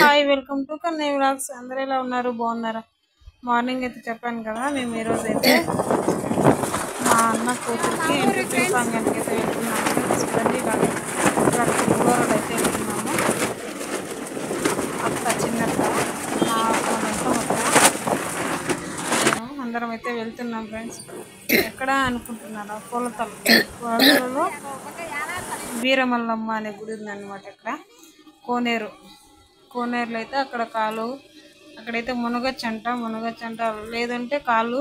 Hi welcome to Kannayya vlogs. అందరూ ఎలా ఉన్నారు? బాగున్నారా? మార్నింగ్ అయితే చెప్పాను కదా, మేము ఈరోజు అయితే మా అన్న కూతురికి ఎంట్రీ ఫంక్షన్కి అయితే వెళ్తున్నాము. చూడండి, రోడ్ అయితే వెళ్తున్నాము. అక్క చిన్నక్క మా అందరం అయితే వెళ్తున్నాం ఫ్రెండ్స్. ఎక్కడ అనుకుంటున్నారా? కొలతలలో వీరమల్లమ్మ అనే గుడి ఉందన్నమాట. ఇక్కడ కోనేరులో అయితే అక్కడైతే మునగచ్చంట లేదంటే కాళ్ళు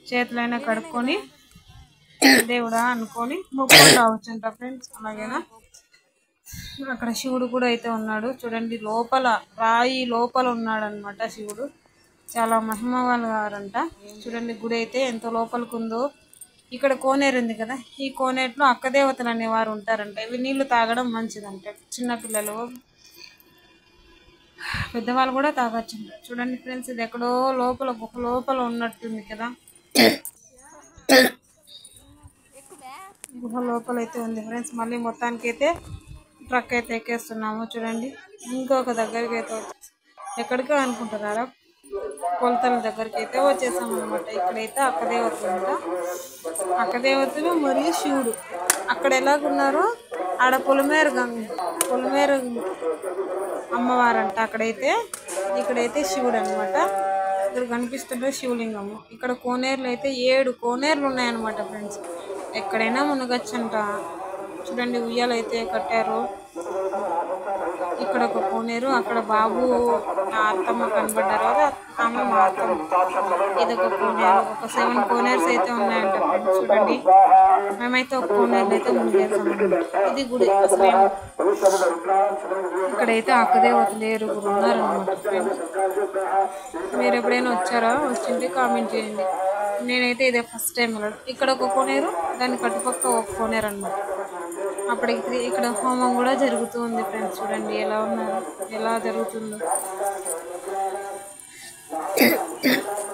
చేతులైనా కడుక్కొని దేవుడా అనుకొని మొక్కుకొని రావచ్చంట ఫ్రెండ్స్. అలాగేనా, అక్కడ శివుడు కూడా అయితే ఉన్నాడు. చూడండి, రాయి లోపల ఉన్నాడు అనమాట శివుడు. చాలా మహిమవాళ్ళు గారంట. చూడండి, గుడి అయితే ఎంత లోపలికి ఉందో. ఇక్కడ కోనేరు ఉంది కదా, ఈ కోనేరులో అక్కదేవతలు అనేవారు ఉంటారంట. ఇవి నీళ్లు తాగడం మంచిదంట. చిన్నపిల్లలు పెద్దవాళ్ళు కూడా తాగొచ్చు. చూడండి ఫ్రెండ్స్, ఇది ఎక్కడో గుహ లోపల ఉన్నట్టుంది కదా. గుహ లోపల అయితే ఉంది ఫ్రెండ్స్. మళ్ళీ మొత్తానికి అయితే ట్రక్ అయితే ఎక్కేస్తున్నాము. చూడండి, ఇంకొక దగ్గరికి అయితే ఎక్కడికో అనుకుంటున్నారా, కొలతల దగ్గరికి అయితే వచ్చేసాం అనమాట. ఇక్కడైతే అక్కదేవతలు మరియు శివుడు అక్కడ ఎలాగున్నారో ఆడ పొలిమేరు అమ్మవారంట. ఇక్కడైతే శివుడు అనమాట. ఇక్కడ కనిపిస్తుంటే శివలింగము. ఇక్కడ కోనేరులు అయితే 7 కోనేరులు ఉన్నాయన్నమాట ఫ్రెండ్స్. ఎక్కడైనా మునగచ్చంట. చూడండి, ఉయ్యాలైతే కట్టారు. ఇక్కడ ఒక కోనేరు, అక్కడ బాబు అత్తమ్మ కనబడ్డారు కదా, ఆమె మా అత్తమ్మ. ఇదొక కోనేరు. ఒక 7 కోనేర్స్ అయితే ఉన్నాయంట ఫ్రెండ్స్. చూడండి, మేమైతే ఒక కోనేరులో అయితే మునిగేసాము. ఇది గుడి అసలు. ఇక్కడైతే అక్కదేవతలు 7 ఉన్నారనమాట ఫ్రెండ్స్. మీరు ఎప్పుడైనా వచ్చారా? వచ్చింటే కామెంట్ చేయండి. నేనైతే ఇదే ఫస్ట్ టైం వెళ్ళడం. ఇక్కడ ఒక కోనేరు, దాని కట్టుపక్క ఒక కోనేరు అనమాట. అప్పటికి ఇక్కడ హోమం కూడా జరుగుతూ ఉంది ఫ్రెండ్స్. చూడండి ఎలా జరుగుతుందో.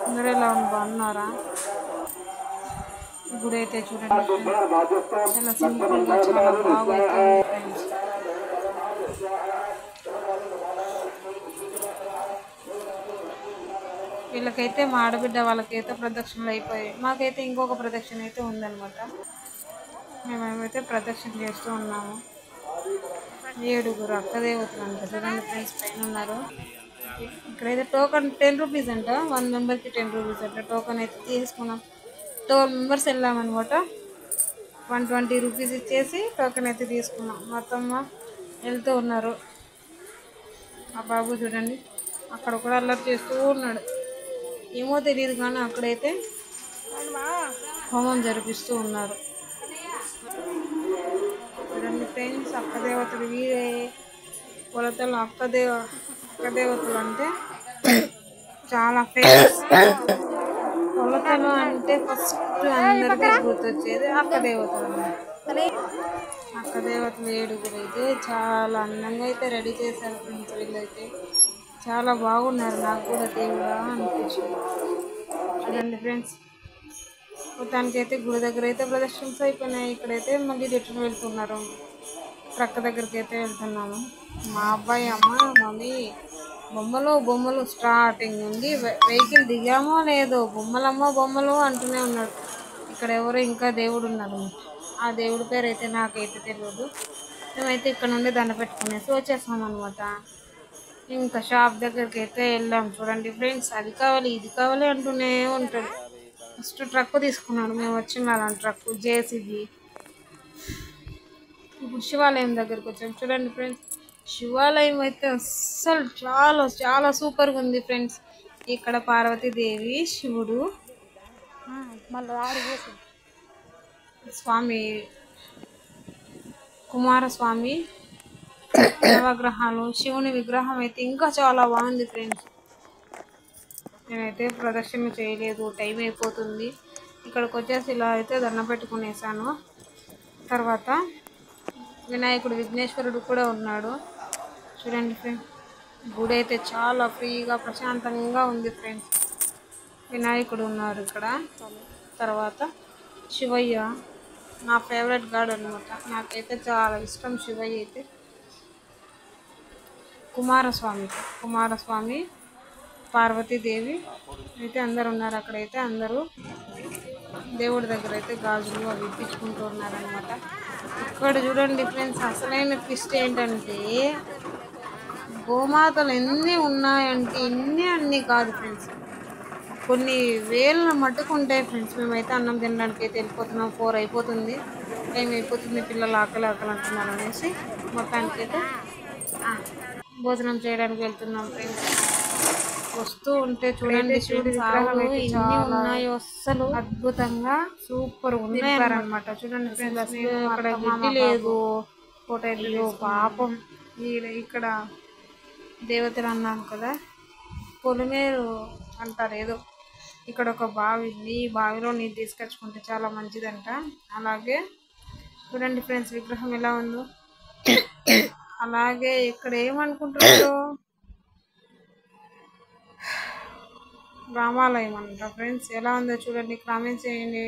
అందరూ ఎలా బాగున్నారా? గుడి అయితే చూడండి, చాలా సింపుల్గా చాలా బాగా అయితే ఉంది ఫ్రెండ్స్. వీళ్ళకైతే మా ఆడబిడ్డ వాళ్ళకైతే ప్రదక్షిణలు అయిపోయాయి. మాకైతే ఇంకొక ప్రదక్షిణ అయితే ఉందన్నమాట. మేమేమైతే ప్రదక్షిణ చేస్తూ ఉన్నాము. 7 అక్కదేవతలు అంట. చూడండి ఫ్రెండ్స్, పైన ఉన్నారు. ఇక్కడైతే టోకన్ 10 రూపీస్ అంట. 1 మెంబర్కి 10 రూపీస్ అంట. టోకన్ అయితే తీసుకున్నాం. 12 మెంబర్స్ వెళ్ళామన్నమాట. 120 రూపీస్ ఇచ్చేసి టోకన్ అయితే తీసుకున్నాం. మొత్తం వెళ్తూ ఉన్నారు. ఆ బాబు చూడండి, అక్కడ కూడా అల్లరి చేస్తూ ఉన్నాడు. ఏమో తెలియదు కానీ అక్కడైతే హోమం జరిపిస్తూ ఉన్నారు. చూడండి ఫ్రెండ్స్, అక్కదేవతలు వీరే కొలతలు. అక్కదేవతలు అంటే చాలా ఫేమస్. కొలతలు అంటే ఫస్ట్ అందరికీ గుర్తొచ్చేది అక్కదేవతలు. అక్కదేవతలు 7 అయితే చాలా అందంగా అయితే రెడీ చేశారు ఫ్రెండ్స్. వీళ్ళైతే చాలా బాగున్నారు. నాకు కూడా దేవుడా అనిపించింది. చూడండి ఫ్రెండ్స్, మొత్తానికి అయితే గుడి దగ్గర అయితే ప్రదర్శనలు అయిపోయినాయి. ఇక్కడైతే మళ్ళీ రిటర్న్ వెళ్తున్నారు. ట్రక్ దగ్గరికి అయితే వెళ్తున్నాము. మా అబ్బాయి, అమ్మ, మమ్మీ బొమ్మలు స్టార్టింగ్ నుండి వెహికల్ దిగామో లేదో బొమ్మలు అంటూనే ఉన్నాడు. ఇక్కడ ఎవరో ఇంకా దేవుడు ఉన్నాడు. ఆ దేవుడి పేరు అయితే నాకైతే తెలియదు. మేమైతే ఇక్కడ నుండి దండ పెట్టుకునేసి వచ్చేసాం అనమాట. ఇంకా షాప్ దగ్గరికి అయితే వెళ్ళాం. చూడండి ఫ్రెండ్స్, అది కావాలి ఇది కావాలి అంటూనే ఉంటాడు. ఫస్ట్ ట్రక్ తీసుకున్నాడు. మేము వచ్చిన ట్రక్ జేసీబీ. ఇప్పుడు శివాలయం దగ్గరికి వచ్చాం. చూడండి ఫ్రెండ్స్, శివాలయం అయితే అస్సలు చాలా చాలా సూపర్గా ఉంది ఫ్రెండ్స్. ఇక్కడ పార్వతీదేవి, శివుడు, స్వామి కుమారస్వామి, నవగ్రహాలు, శివుని విగ్రహం అయితే ఇంకా చాలా బాగుంది ఫ్రెండ్స్. నేనైతే ప్రదర్శన చేయలేదు, టైం అయిపోతుంది. ఇక్కడికి వచ్చేసి ఇలా అయితే దండం పెట్టుకునేసాను. తర్వాత వినాయకుడు, విఘ్నేశ్వరుడు కూడా ఉన్నాడు. చూడండి ఫ్రెండ్స్, గుడి అయితే చాలా ఫ్రీగా ప్రశాంతంగా ఉంది ఫ్రెండ్స్. వినాయకుడు ఉన్నారు ఇక్కడ. తర్వాత శివయ్య, నా ఫేవరెట్ గాడ్ అనమాట. నాకైతే చాలా ఇష్టం శివయ్య అయితే. కుమారస్వామి పార్వతీదేవి అయితే అందరు ఉన్నారు. అక్కడైతే అందరూ దేవుడి దగ్గర అయితే గాజులు అవి ఇప్పించుకుంటూ ఉన్నారనమాట. ఇక్కడ చూడండి ఫ్రెండ్స్, అసలైన ట్విస్ట్ ఏంటంటే గోమాతలు ఎన్ని ఉన్నాయంటే అన్నీ కాదు ఫ్రెండ్స్, కొన్ని వేల మట్టుకు ఉంటాయి ఫ్రెండ్స్. మేమైతే అన్నం తినడానికి అయితే వెళ్ళిపోతున్నాం. 4 అయిపోతుంది, టైం అయిపోతుంది, పిల్లలు ఆకలి అంటున్నారు అనేసి మొత్తానికైతే భోజనం చేయడానికి వెళ్తున్నాం ఫ్రెండ్స్. వస్తూ ఉంటే చూడండి శివుడి విగ్రహం అయితే ఎన్ని ఉన్నాయో, అస్సలు అద్భుతంగా సూపర్ ఉన్నాయన్నమాట. చూడండి ఫ్రెండ్స్, అసలు అక్కడ గిడ్డి లేదు, ఫోటో పాపం. ఇక్కడ దేవతలు అన్నాను కదా, పొలిమేరు అంటారు ఏదో, ఇక్కడ ఒక బావి ఉంది. ఈ బావిలో నీరు తీసుకొచ్చుకుంటే చాలా మంచిదంట. అలాగే చూడండి ఫ్రెండ్స్ విగ్రహం ఎలా ఉందో. అలాగే ఇక్కడ ఏమనుకుంటున్నారో రామాలయం అంట ఫ్రెండ్స్. ఎలా ఉందో చూడండి, కామెంట్స్ చేయండి.